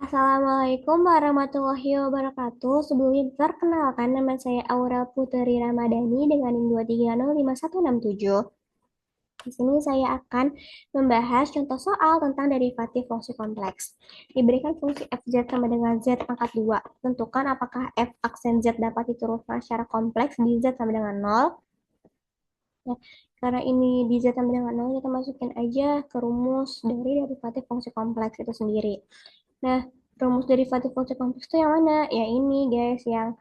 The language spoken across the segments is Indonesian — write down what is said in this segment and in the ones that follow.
Assalamualaikum warahmatullahi wabarakatuh. Sebelumnya perkenalkan nama saya Aurel Putri Ramadhani dengan NIM 2305167. Di sini saya akan membahas contoh soal tentang derivatif fungsi kompleks. Diberikan fungsi fz sama dengan z pangkat 2. Tentukan apakah f aksen z dapat diturunkan secara kompleks di z sama dengan 0. Nah, karena ini di z sama dengan 0, kita masukin aja ke rumus dari derivatif fungsi kompleks itu sendiri. Nah, rumus derivatif fungsi kompleks itu yang mana? Ya ini guys, yang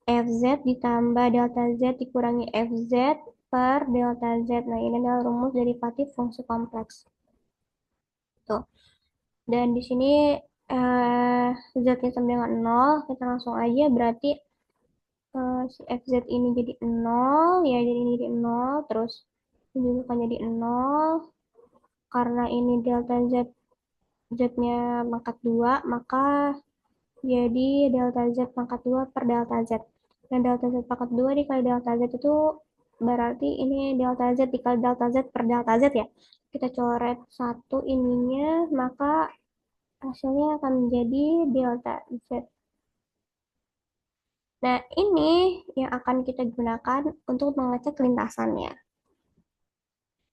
fz ditambah delta z dikurangi fz per delta z. Nah, ini adalah rumus derivatif fungsi kompleks. Tuh. Dan di sini z-nya sama dengan 0, kita langsung aja berarti si fz ini jadi 0, ya jadi ini jadi 0, terus ini juga kan jadi 0, karena ini delta z, z-nya pangkat 2, maka jadi delta Z pangkat 2 per delta Z. Dan delta Z pangkat 2 dikali delta Z itu berarti ini delta Z dikali delta Z per delta Z ya. Kita coret satu ininya, maka hasilnya akan menjadi delta Z. Nah, ini yang akan kita gunakan untuk mengecek lintasannya.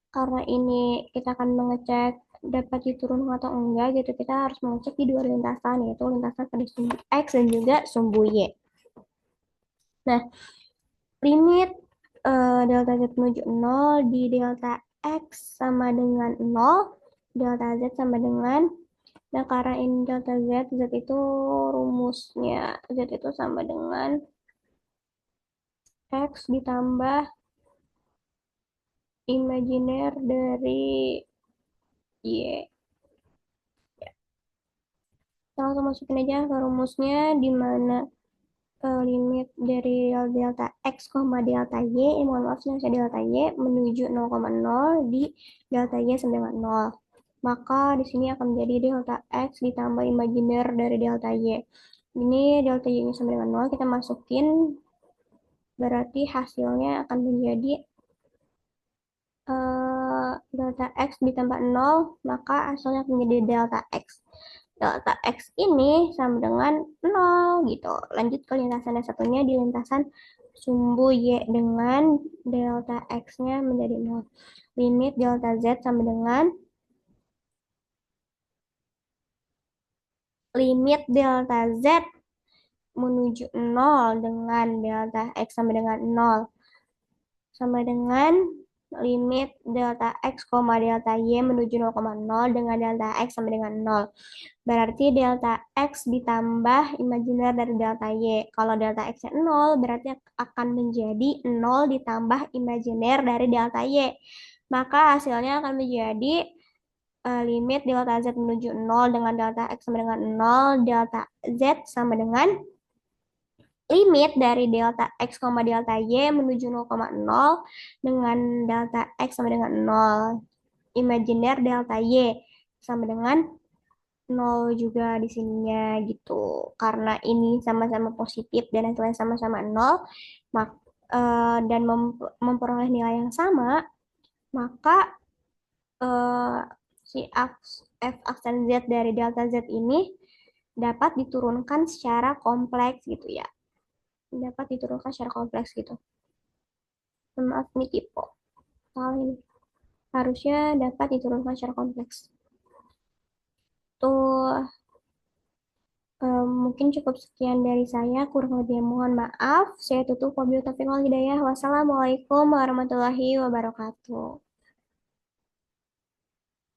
Karena ini kita akan mengecek dapat diturunkan atau enggak gitu, kita harus mengecek di dua lintasan, yaitu lintasan pada sumbu X dan juga sumbu Y. Nah, limit delta Z menuju 0 di delta X sama dengan 0, delta Z sama dengan, nah karena ini delta Z, Z itu rumusnya, Z itu sama dengan X ditambah imajiner dari Y. Kita langsung masukin aja ke rumusnya, di mana limit dari delta X, delta Y, mohon maaf saya delta Y menuju 0,0 di delta Y sama dengan 0. Maka di sini akan menjadi delta X ditambah imajiner dari delta Y. Ini delta Y-nya sama dengan 0, kita masukin, berarti hasilnya akan menjadi delta X ditambah 0, maka hasilnya akan menjadi delta X. Delta X ini sama dengan 0 gitu. Lanjut ke lintasan yang satunya, di lintasan sumbu Y dengan delta X-nya menjadi 0. Limit delta Z sama dengan limit delta Z menuju 0 dengan delta X sama dengan 0 sama dengan limit delta X, delta Y menuju 0,0 dengan delta X sama dengan 0. Berarti delta X ditambah imajiner dari delta Y. Kalau delta X-nya 0, berarti akan menjadi 0 ditambah imajiner dari delta Y. Maka hasilnya akan menjadi limit delta Z menuju 0 dengan delta X sama dengan 0, delta Z sama dengan limit dari delta X, delta Y menuju 0,0 dengan delta X sama dengan 0. Imajiner delta Y sama dengan 0 juga di sininya gitu. Karena ini sama-sama positif dan hasilnya sama-sama 0, dan memperoleh nilai yang sama, maka eh, si f aksen Z dari delta Z ini dapat diturunkan secara kompleks gitu ya. Dapat diturunkan secara kompleks gitu. Maaf, ini typo. Salah ini. Harusnya dapat diturunkan secara kompleks. Tuh, mungkin cukup sekian dari saya. Kurang lebih mohon maaf. Saya tutup. Wabillahi taufiq wal hidayah. Wassalamualaikum warahmatullahi wabarakatuh.